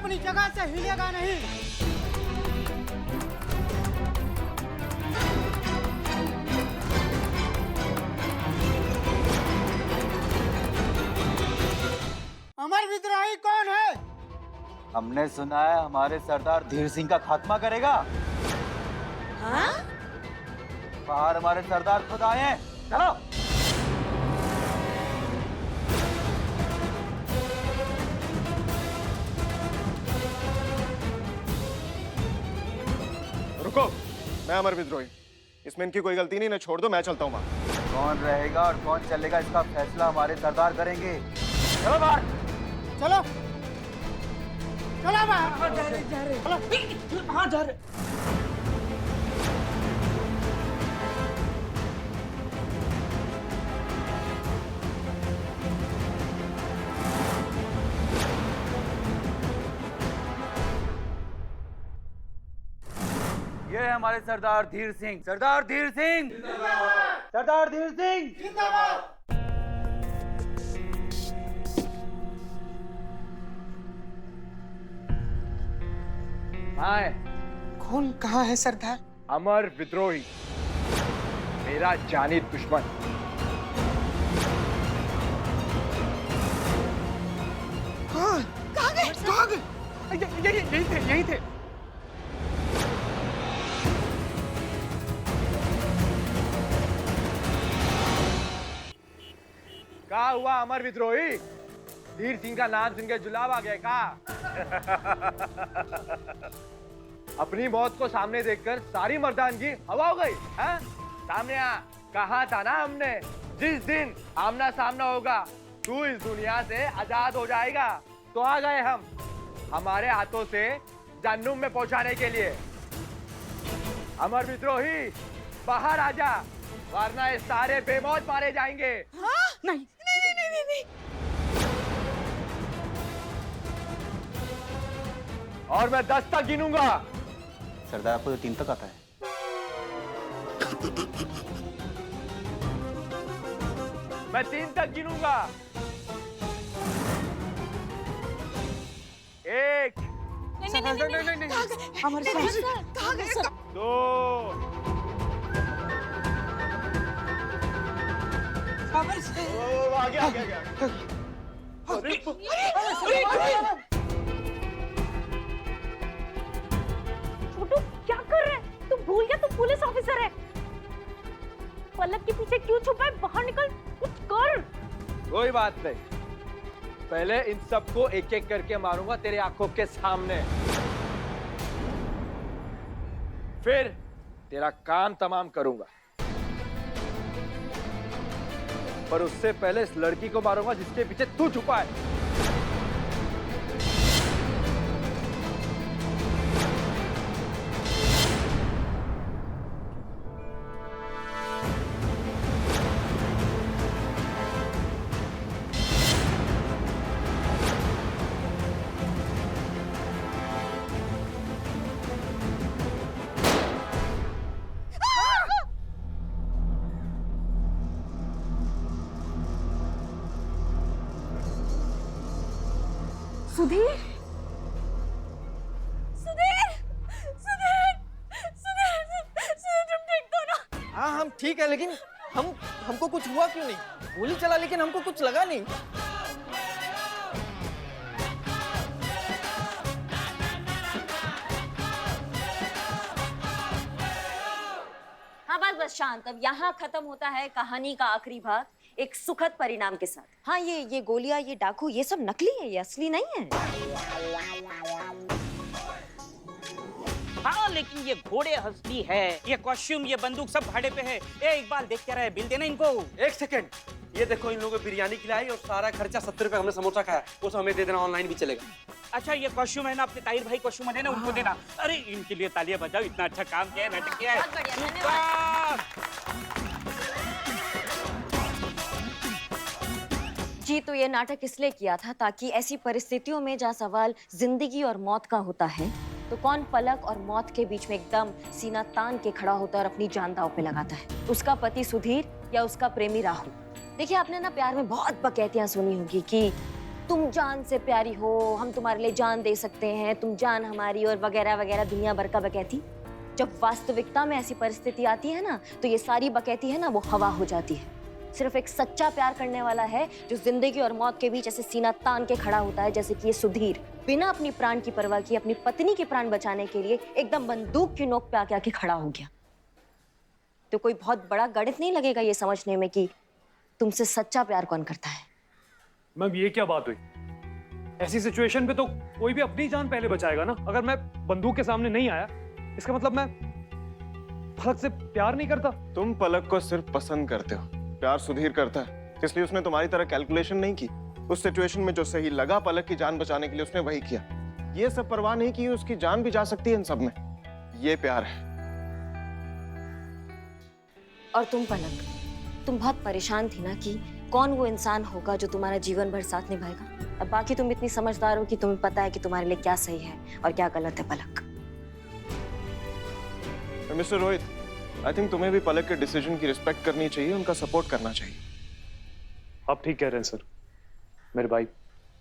अपनी जगह से हिलेगा नहीं। अमर विद्रोही कौन है? हमने सुना है हमारे सरदार धीर सिंह का खात्मा करेगा। हाँ? बाहर हमारे सरदार खुद आए हैं, चलो। रुको, मैं अमर विद्रोही, इसमें इनकी कोई गलती नहीं, ना छोड़ दो, मैं चलता हूँ वहाँ। कौन रहेगा और कौन चलेगा इसका फैसला हमारे सरदार करेंगे। चलो बाहर। चलो चलो बाहर। हाँ जा रहे चलो। हाँ जा रहे। ये है हमारे सरदार धीर सिंह। सरदार धीर सिंह, सरदार धीर सिंह। हाँ, कौन कहाँ है सरदार? अमर विद्रोही, मेरा जानी दुश्मन। कहाँ गए? कहाँ गए? यही थे। क्या हुआ अमर विद्रोही? धीर सिंह का नाम सुन के जुलाब आ गया का? अपनी मौत को सामने देखकर सारी मर्दानगी हवा हो गई है? सामने आ, कहा था ना हमने, जिस दिन आमना सामना होगा तू इस दुनिया से आजाद हो जाएगा। तो आ गए हम, हमारे हाथों से जन्नुम में पहुंचाने के लिए। अमर विद्रोही बाहर आजा, वरना ये सारे बेमौत मारे जाएंगे। हाँ? नहीं नहीं नहीं नहीं नहीं। और मैं 10 तक गिनूंगा। सरदार आपको तो 3 तक आता है। मैं 3 तक गिनूंगा। 1, नहीं। अमर सर कहाँ गए सर? 2, अमर सर। आगे। छोटू क्या कर रहे हैं? तू भूल गया तू पुलिस ऑफिसर है। पलक के पीछे क्यों छुपा है? बाहर निकल, कुछ कर। कोई बात नहीं, पहले इन सबको एक एक करके मारूंगा तेरे आंखों के सामने, फिर तेरा काम तमाम करूंगा। पर उससे पहले इस लड़की को मारूंगा जिसके पीछे तू छुपा है। सुधीर, सुधीर, सुधीर, सुधीर, सुधीर, तुम ठीक तो ना? हाँ हम ठीक है, लेकिन हमको कुछ हुआ क्यों नहीं? गोली चला लेकिन हमको कुछ लगा नहीं। हाँ बस शांत। अब यहाँ खत्म होता है कहानी का आखिरी भाग एक सुखद परिणाम के साथ। हाँ ये गोलियां, ये डाकू, ये सब नकली है, ये असली नहीं है। हाँ लेकिन ये घोड़े असली है, ये कॉस्ट्यूम, ये बंदूक सब भाड़े पे है। ए इकबाल देख क्या रहा है? बिल देना इनको। 1 सेकंड, ये देखो इन लोगों को बिरयानी खिलाई और सारा खर्चा 70 रुपए हमने समोसा खाया, वो सब हमें दे देना, ऑनलाइन भी चलेगा। अच्छा ये कॉस्ट्यूम है ना, अपने ताहिर भाई कॉस्ट्यूम है ना, उनको देना। अरे इनके लिए तालियां बजाओ, इतना अच्छा काम किया है, नाटक किया है। बहुत बढ़िया, धन्यवाद। जी तो ये नाटक इसलिए किया था ताकि ऐसी परिस्थितियों में जहाँ सवाल जिंदगी और मौत का होता है तो कौन पलक और मौत के बीच में एकदम सीना तान के खड़ा होता है और अपनी जान दांव पे लगाता है, उसका पति सुधीर या उसका प्रेमी राहुल। देखिए आपने ना प्यार में बहुत बकैतियां सुनी होगी कि तुम जान से प्यारी हो, हम तुम्हारे लिए जान दे सकते हैं, तुम जान हमारी, और वगैरह वगैरह दुनिया भर का बकैती। जब वास्तविकता में ऐसी परिस्थिति आती है ना, तो ये सारी बकैती है ना, वो हवा हो जाती है। सिर्फ एक सच्चा प्यार करने वाला है जो जिंदगी और मौत के बीच ऐसे सीना तान के खड़ा होता है, जैसे कि ये सुधीर बिना अपनी प्राण की परवाह किए अपनी पत्नी के प्राण बचाने के लिए एकदम बंदूक की नोक पे आके खड़ा हो गया। तो कोई बहुत बड़ा गणित नहीं लगेगा ये समझने में कि तुमसे सच्चा प्यार कौन करता है। मैम ये क्या बात हुई? ऐसी सिचुएशन पे तो कोई भी अपनी जान पहले बचाएगा ना। अगर मैं बंदूक के सामने नहीं आया, इसका मतलब मैं पलक से प्यार नहीं करता। तुम पलक को सिर्फ पसंद करते हो, प्यार सुधीर करता है, इसलिए उसने तुम्हारी तरह कैलकुलेशन नहीं की। उस सिचुएशन में जो सही लगा पलक की जान बचाने के लिए उसने वही किया। ये सब परवाह नहीं की उसकी जान भी जा सकती है इन सब में। ये प्यार है। और तुम पलक, तुम बहुत परेशान थी ना कि कौन वो इंसान होगा जो तुम्हारा जीवन भर साथ निभाएगा। अब बाकी तुम इतनी समझदार हो कि तुम्हें पता है कि तुम्हारे लिए क्या सही है और क्या गलत है। पलक, मिस्टर रोहित, आई थिंक तुम्हें भी पलक के डिसीजन की रिस्पेक्ट करनी चाहिए, उनका सपोर्ट करना चाहिए। आप ठीक कह रहे हैं सर। मेरे भाई,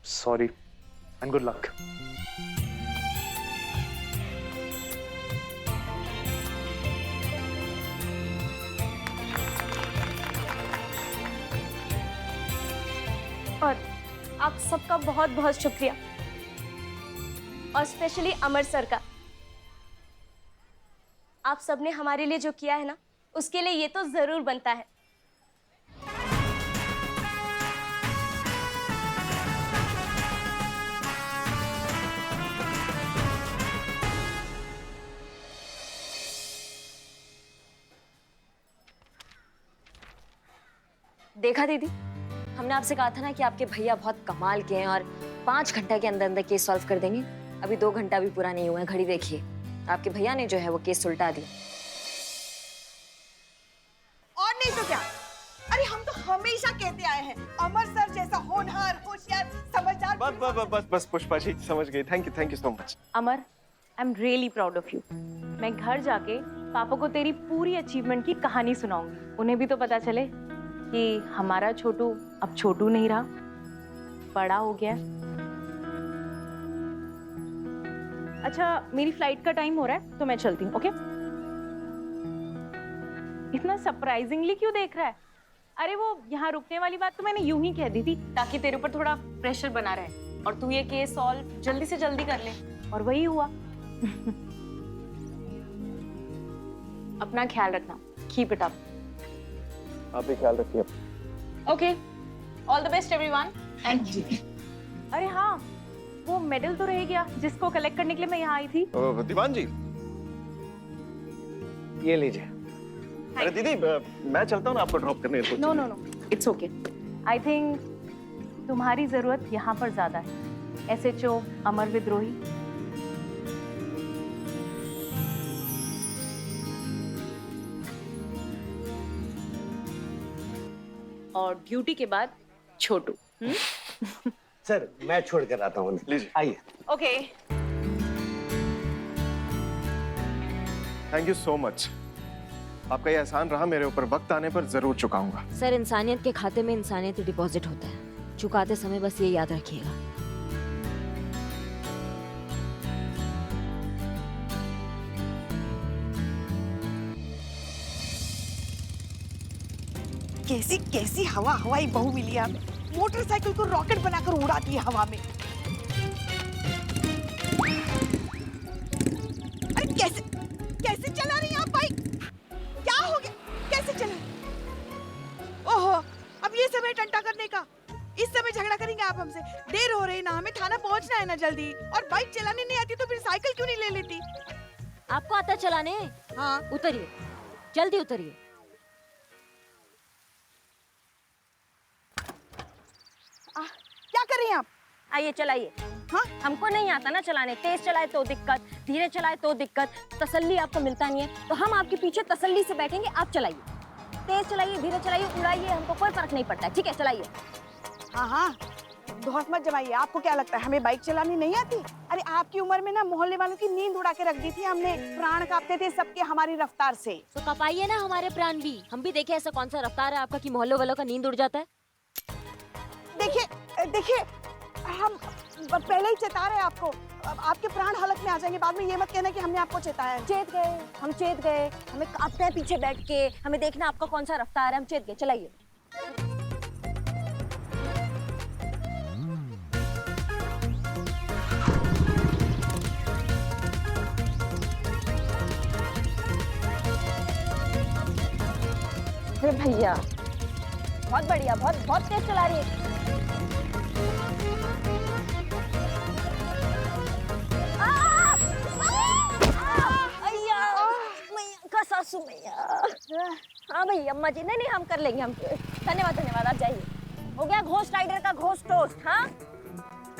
सॉरी एंड गुड लक। और आप सबका बहुत बहुत शुक्रिया, और स्पेशली अमर सर का। आप सबने हमारे लिए जो किया है ना, उसके लिए ये तो जरूर बनता है। देखा दीदी, हमने आपसे कहा था ना कि आपके भैया बहुत कमाल के हैं और 5 घंटे के अंदर अंदर केस सॉल्व कर देंगे। अभी 2 घंटा भी पूरा नहीं हुआ है, घड़ी देखिए। आपके भैया ने जो है वो केस सुलटा दिया। और नहीं तो क्या, अरे हम तो हमेशा कहते आए हैं अमर सर जैसा होनहार, होशियार, समझदार। बस बस बस बस पुष्पा जी समझ गई। Thank you so much. Amar, I am really proud of you. मैं घर जाके पापा को तेरी पूरी अचीवमेंट की कहानी सुनाऊंगी। उन्हें भी तो पता चले कि हमारा छोटू अब छोटू नहीं रहा, बड़ा हो गया। अच्छा, मेरी फ्लाइट का टाइम हो रहा है तो मैं चलती हूँ, ओके? इतना सरप्राइजिंगली क्यों देख रहा है? अरे वो यहाँ रुकने वाली बात तो मैंने यूं ही कह दी थी ताकि तेरे ऊपर थोड़ा प्रेशर बना रहे और तू ये केस सॉल्व जल्दी से जल्दी कर ले, और वही हुआ। अपना ख्याल रखना, कीप इट अप। आप भी ख्याल रखिए। Okay, all the best everyone. Thank you. अरे हाँ, वो मेडल तो रह गया जिसको कलेक्ट करने के लिए मैं यहाँ आई थी। दीवान जी, ये लीजिए। अरे दीदी, मैं चलता हूँ ना आपको ड्रॉप करने। No no no, it's okay. I think तुम्हारी जरूरत यहाँ पर ज्यादा है। SHO अमर विद्रोही। और ड्यूटी के बाद छोटू। सर, मैं छोड़ कर आता हूँ। लीजिए। आइए। Okay. Thank you so much. आपका ये एहसान रहा, मेरे ऊपर वक्त आने पर जरूर चुकाऊंगा। सर, इंसानियत के खाते में इंसानियत डिपॉजिट होता है, चुकाते समय बस ये याद रखिएगा। कैसी कैसी हवाई बहू मिली है हमें। मोटरसाइकिल को रॉकेट बनाकर उड़ाती है हवा में। अरे कैसे कैसे चला रही हैं आप बाइक? क्या हो गया, कैसे चला? ओहो, अब ये समय टंटा करने का। इस समय झगड़ा करेंगे आप हमसे? देर हो रही ना, हमें थाना पहुंचना है ना जल्दी। और बाइक चलाने नहीं आती तो फिर साइकिल क्यों नहीं ले लेती? आपको आता चलाने? हाँ। उतरिए, जल्दी उतरिए। क्या कर रही हैं आप? आइए चलाइए। हाँ? हमको नहीं आता ना चलाने। तेज चलाए तो दिक्कत, धीरे चलाए तो दिक्कत, तसल्ली आपको मिलता नहीं है। तो हम आपके पीछे तसल्ली से बैठेंगे, आप चलाइए। तेज चलाइए, धीरे चलाइए, उड़ाइए, हमको कोई फर्क नहीं पड़ता है। ठीक है, चलाइए। हाँ हाँ, धौस मत जमाइए। आपको क्या लगता है हमें बाइक चलानी नहीं आती? अरे आपकी उम्र में ना मोहल्ले वालों की नींद उड़ा के रख दी थी हमने। प्राण कांपते थे सबके हमारी रफ्तार से। तो कपाइए ना हमारे प्राण भी, हम भी देखे ऐसा कौन सा रफ्तार है आपका कि मोहल्ले वालों का नींद उड़ जाता है। देखिए देखिए, हम पहले ही चेता रहे हैं आपको। अब आपके प्राण हलक में आ जाएंगे, बाद में ये मत कहना कि हमने आपको चेताया है। चेत गए, हम चेत गए। हमें कांपते हैं पीछे बैठ के, हमें देखना आपका कौन सा रफ्तार है, हम चेत गए। चलाइए। अरे भैया बहुत बढ़िया, बहुत बहुत तेज चला रही है। सासू मैया। हाँ भैया अम्मा जी, नहीं हम कर लेंगे। हम धन्यवाद धन्यवाद, आप जाइए। हो गया घोस्ट राइडर का घोस्ट टोस्ट। हाँ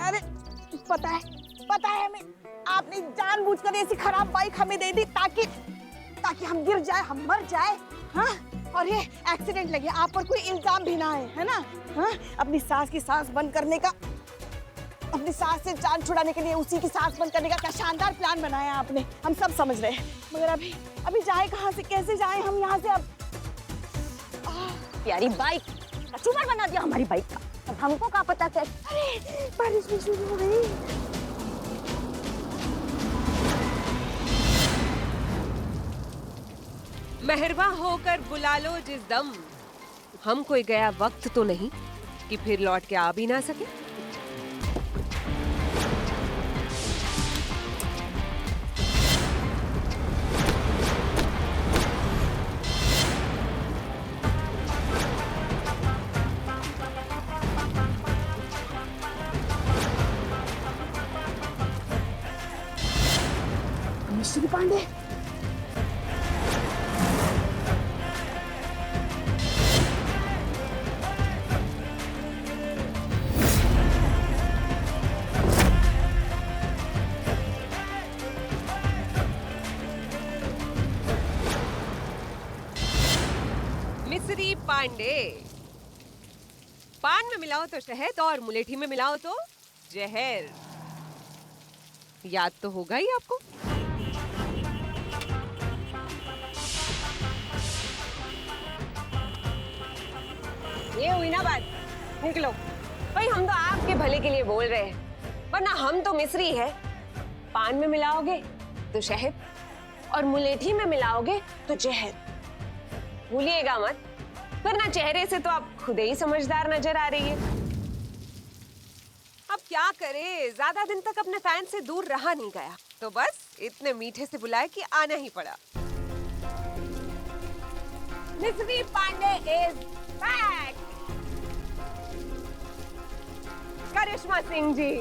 अरे पता है हमें, आपने जानबूझकर ऐसी खराब बाइक हमें दे दी ताकि हम गिर जाए, हम मर जाए। हाँ, और ये एक्सीडेंट लगे, आप पर कोई इल्जाम भी ना है ना? हाँ, अपनी सास की सांस बंद करने का, अपनी सास से जान छुड़ाने के लिए उसी की सांस बंद करने का क्या शानदार प्लान बनाया आपने। हम सब समझ रहे हैं, मगर अभी जाए कहाँ से, कैसे जाए हम यहाँ से? अब प्यारी बाइक कचूमर बना दिया हमारी बाइक का। अब हमको क्या पता कैसे। अरे बारिश भी शुरू हो गई। मेहरबा होकर बुला लो जिस दम, हम कोई गया वक्त तो नहीं कि फिर लौट के आ भी ना सके। मिस्टर पांडे, मिस्री पांडे, पान में मिलाओ तो शहद और मुलेठी में मिलाओ तो जहर। याद तो होगा ही आपको। ये हुई ना बात, निकलो। भाई हम तो आपके भले के लिए बोल रहे हैं, वरना हम तो मिस्री है। पान में मिलाओगे तो शहद और मुलेठी में मिलाओगे तो जहर। भूलिएगा मत, वरना चेहरे से तो आप खुद ही समझदार नजर आ रही है। अब क्या करे, ज्यादा दिन तक अपने फैन से दूर रहा नहीं गया, तो बस इतने मीठे से बुलाए कि आना ही पड़ा। मिस्री पांडे इज बैक। करिश्मा सिंह जी,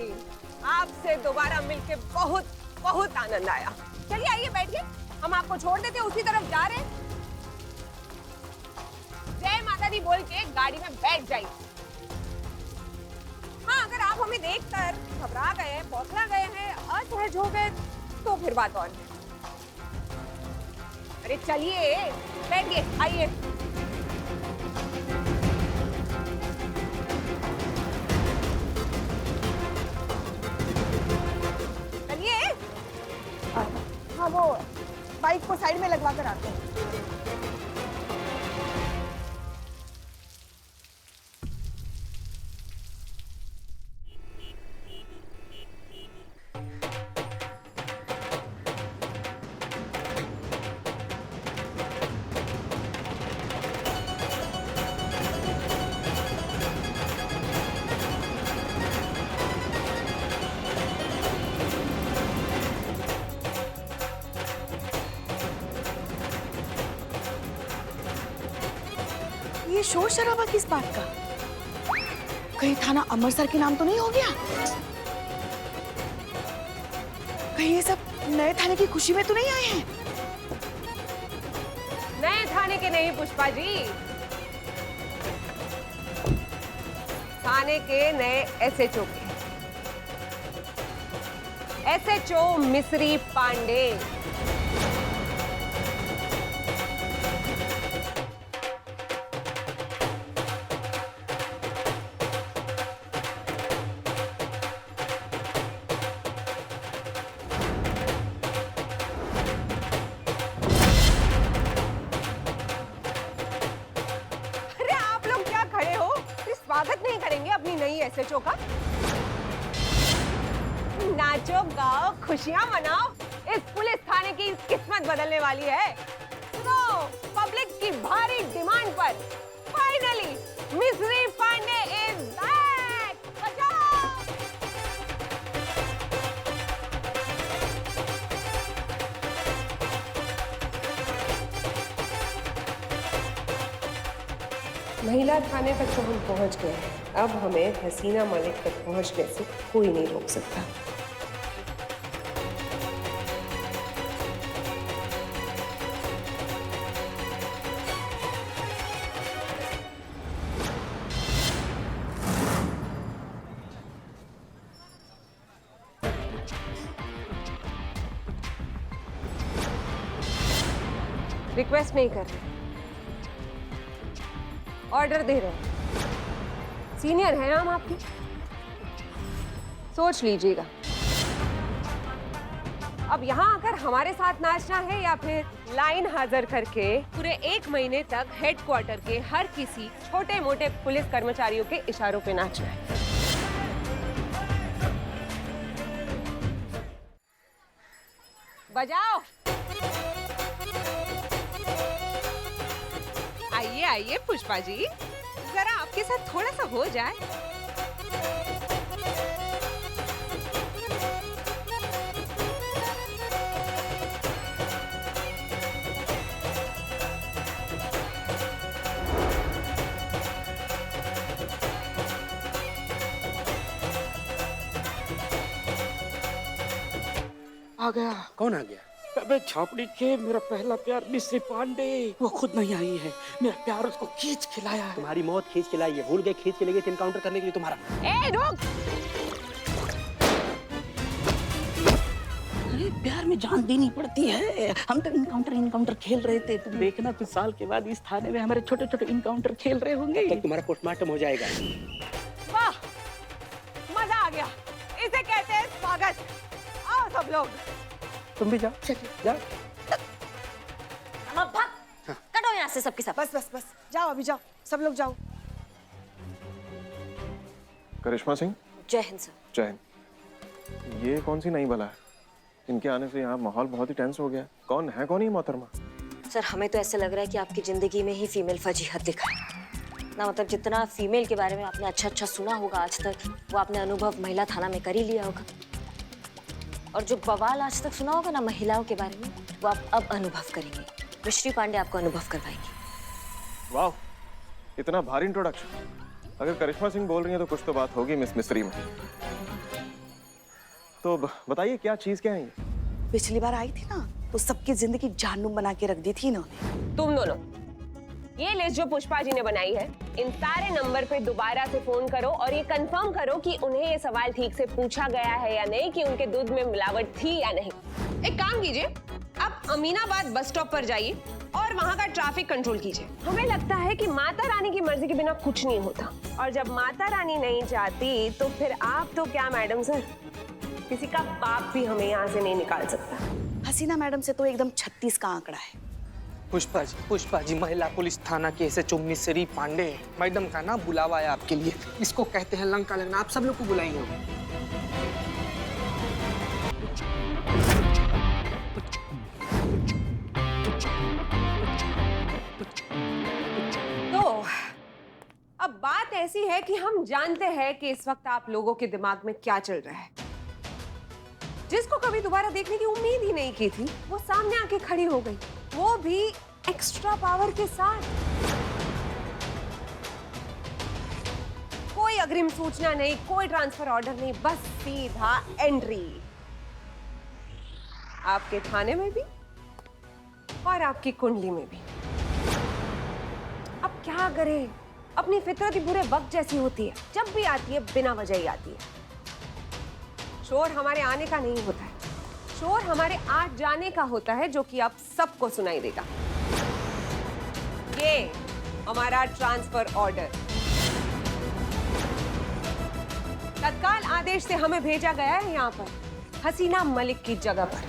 आपसे दोबारा मिलके बहुत बहुत आनंद आया। चलिए आइए बैठिए, हम आपको छोड़ देते हैं, उसी तरफ जा रहे हैं। जय माता दी बोल के गाड़ी में बैठ जाइए। हाँ, अगर आप हमें देखकर घबरा गए, बौखला गए हैं, असहज हो गए तो फिर बात और है। अरे चलिए बैठिए, आइए। चलिए। हाँ, वो बाइक को साइड में लगवा कर आते हैं। ये शोर शराबा किस बात का? कहीं थाना अमृतसर के नाम तो नहीं हो गया? कहीं ये सब नए थाने की खुशी में तो नहीं आए हैं? नए थाने के नहीं पुष्पा जी, थाने के नए एसएचओ के। एसएचओ मिस्री पांडे। स्वागत नहीं करेंगे अपनी नई एसएचओ का? नाचो गाओ खुशियां मनाओ, इस पुलिस थाने की किस्मत बदलने वाली है। सुनो, पब्लिक की भारी डिमांड पर फाइनली मिस्री पांडे इज बैक। बचाओ। महिला थाने तक तो हम पहुंच गए हैं। अब हमें हसीना मलिक तक पहुंचने से कोई नहीं रोक सकता। रिक्वेस्ट नहीं कर रहे, ऑर्डर दे रहे हैं। सीनियर हैं हम आपके, सोच लीजिएगा। अब यहाँ आकर हमारे साथ नाचना है या फिर लाइन हाजिर करके पूरे 1 महीने तक हेडक्वार्टर के हर किसी छोटे मोटे पुलिस कर्मचारियों के इशारों पे नाचना है। बजाओ। आइए आइए पुष्पा जी, जरा आपके साथ थोड़ा सा हो जाए। आ गया। कौन आ गया? अबे छापड़ी के मेरा पहला प्यार मिस्री पांडे, वो खुद नहीं आई है। मेरा प्यार उसको खींच के लाया है। तुम्हारी मौत खींच के लाई है, भूल गए खींच के ले गए थे इनकाउंटर करने के लिए तुम्हारा। ए रुक! अरे प्यार में जान देनी पड़ती है। हम तो इनकाउंटर खेल रहे थे। तुम देखना कुछ साल के बाद इस थाने में हमारे छोटे छोटे इनकाउंटर खेल रहे होंगे। तब तुम्हारा पोस्टमार्टम हो जाएगा। वाह, मजा आ गया। इसे कहते हैं स्वागत। आओ सब लोग। तुम भी जाओ, जाओ। अब भाग, कटो यहाँ से सबके सब। बस बस बस, जाओ अभी जाओ, सब लोग जाओ। करिश्मा सिंह, जय हिंद सर। जय हिंद। ये कौन सी नई बला है? इनके आने से यहाँ माहौल बहुत ही टेंस हो गया। कौन ये मोहतरमा? सर हमें तो ऐसा लग रहा है कि आपकी जिंदगी में ही फीमेल फजीहत दिखा है ना। मतलब जितना फीमेल के बारे में आपने अच्छा सुना होगा आज तक, वो आपने अनुभव महिला थाना में कर ही लिया होगा। और जो बवाल आज तक सुना होगा ना महिलाओं के बारे में, वो आप अब अनुभव करेंगे। मिस्री पांडे आपको अनुभव करवाएंगी। वाह, इतना भारी इंट्रोडक्शन। अगर करिश्मा सिंह बोल रही है तो कुछ तो बात होगी मिस मिस्री में। तो बताइए क्या चीज क्या है ये? पिछली बार आई थी ना, तो सबकी जिंदगी जानूम बना के रख दी थी इन्होंने। तुम दोनों, ये लिस्ट जो पुष्पा जी ने बनाई है, इन सारे नंबर पे दोबारा से फोन करो और ये कंफर्म करो कि उन्हें ये सवाल ठीक से पूछा गया है या नहीं, कि उनके दूध में मिलावट थी या नहीं। एक काम कीजिए, आप अमीनाबाद बस स्टॉप पर जाइए और वहाँ का ट्रैफिक कंट्रोल कीजिए। हमें लगता है कि माता रानी की मर्जी के बिना कुछ नहीं होता, और जब माता रानी नहीं चाहती तो फिर आप तो क्या मैडम सर, किसी का बाप भी हमें यहाँ से नहीं निकाल सकता। हसीना मैडम से तो एकदम 36 का आंकड़ा है। पुष्पा जी महिला पुलिस थाना के SHO मिस्री पांडे मैडम का ना बुलावा है आपके लिए। इसको कहते हैं लंका लगना। आप सब लोग को बुलाएंगे। तो अब बात ऐसी है कि हम जानते हैं कि इस वक्त आप लोगों के दिमाग में क्या चल रहा है। जिसको कभी दोबारा देखने की उम्मीद ही नहीं की थी, वो सामने आके खड़ी हो गई, वो भी एक्स्ट्रा पावर के साथ। कोई अग्रिम सूचना नहीं, कोई ट्रांसफर ऑर्डर नहीं, बस सीधा एंट्री आपके थाने में भी और आपकी कुंडली में भी। अब क्या करें, अपनी फितरत ही बुरे वक्त जैसी होती है, जब भी आती है बिना वजह ही आती है। शोर हमारे आने का नहीं होता है, शोर हमारे आज जाने का होता है, जो कि आप सबको सुनाई देगा। ये हमारा ट्रांसफर ऑर्डर तत्काल आदेश से हमें भेजा गया है यहाँ पर हसीना मलिक की जगह पर।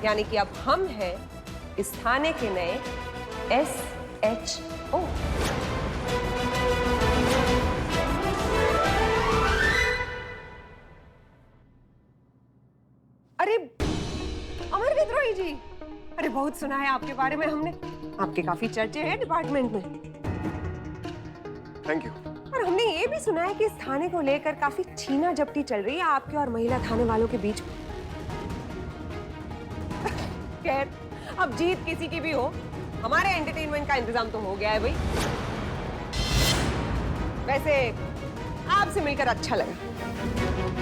यानी कि अब हम हैं इस थाने के नए SHO। अरे अमर विद्रोही जी, अरे बहुत सुना है आपके बारे में हमने, आपके काफी चर्चे हैं डिपार्टमेंट में। Thank you. और हमने ये भी सुना है कि इस थाने को लेकर काफी छीना झपटी चल रही है आपके और महिला थाने वालों के बीच में। खैर, अब जीत किसी की भी हो, हमारे एंटरटेनमेंट का इंतजाम तो हो गया है भाई। वैसे आपसे मिलकर अच्छा लगा।